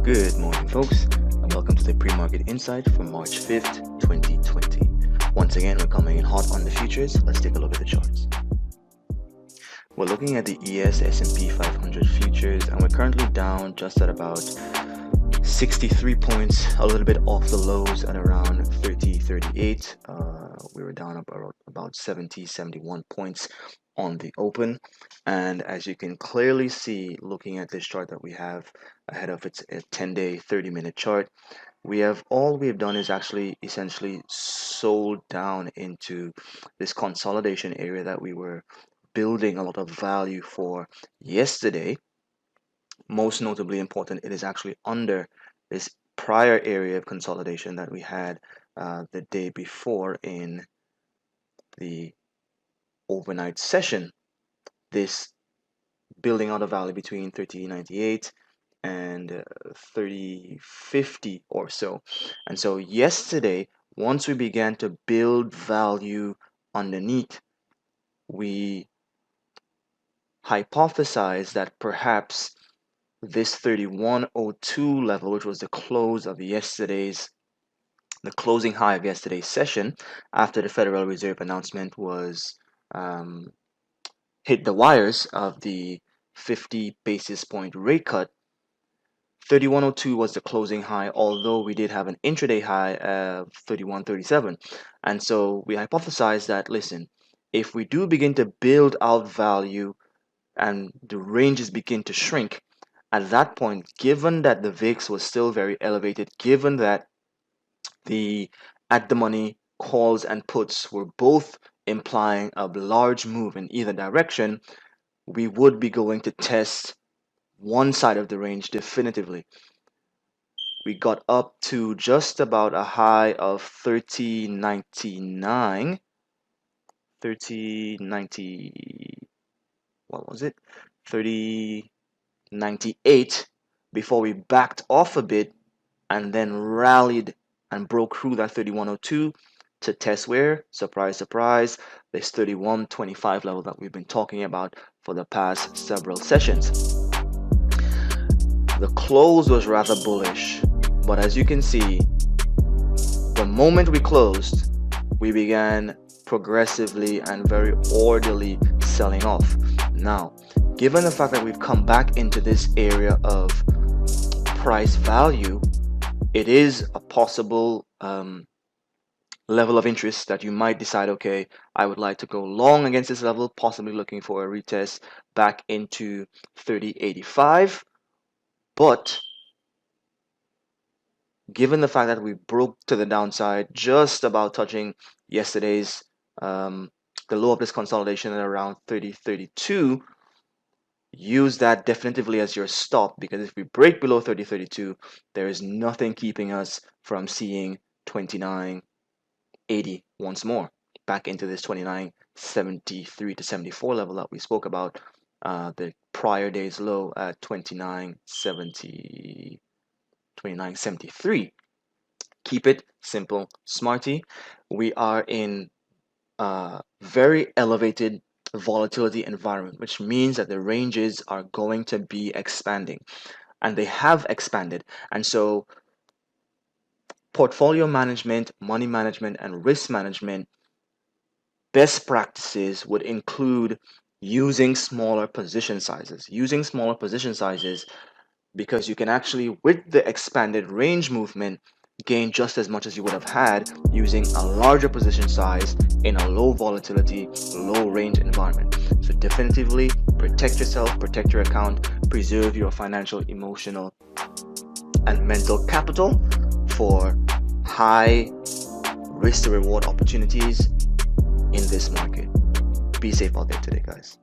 Good morning, folks, and welcome to the pre-market insight for March 5th, 2020. Once again, we're coming in hot on the futures. Let's take a look at the charts. We're looking at the S&P 500 futures, and we're currently down just at about 63 points, a little bit off the lows at around 38. We were down about 71 points on the open, and as you can clearly see looking at this chart that we have ahead of its 10-day 30-minute chart, all we've done is actually essentially sold down into this consolidation area that we were building a lot of value for yesterday. Most notably important, it is actually under this prior area of consolidation that we had the day before in the overnight session. This building out a value between 30.98 and 30.50 or so. And so yesterday, once we began to build value underneath, we hypothesized that perhaps this 3102 level, which was the closing high of yesterday's session after the Federal Reserve announcement was hit the wires of the 50 basis point rate cut. 3102 was the closing high, although we did have an intraday high of 3137. And so we hypothesized that, listen, if we do begin to build out value and the ranges begin to shrink, at that point, given that the VIX was still very elevated, given that the at-the-money calls and puts were both implying a large move in either direction, we would be going to test one side of the range definitively. We got up to just about a high of 30.99, what was it? 30.98 before we backed off a bit and then rallied and broke through that 3102 to test where, surprise, surprise, this 3125 level that we've been talking about for the past several sessions. The close was rather bullish, but as you can see, the moment we closed, we began progressively and very orderly selling off. Now, given the fact that we've come back into this area of price value, it is a possible level of interest that you might decide, okay, I would like to go long against this level, possibly looking for a retest back into 30.85. But given the fact that we broke to the downside, just about touching yesterday's the low of this consolidation at around 30.32, use that definitively as your stop, because if we break below 30.32, there is nothing keeping us from seeing 29.80 once more back into this 29.73 to 74 level that we spoke about, the prior day's low at 29.73. Keep it simple, smarty. We are in a very elevated volatility environment, which means that the ranges are going to be expanding, and they have expanded. And so portfolio management, money management, and risk management best practices would include using smaller position sizes. Because you can actually, with the expanded range movement, gain just as much as you would have had using a larger position size in a low volatility, low range environment. So definitively protect yourself, protect your account, preserve your financial, emotional, and mental capital for high risk to reward opportunities in this market. Be safe out there today, guys.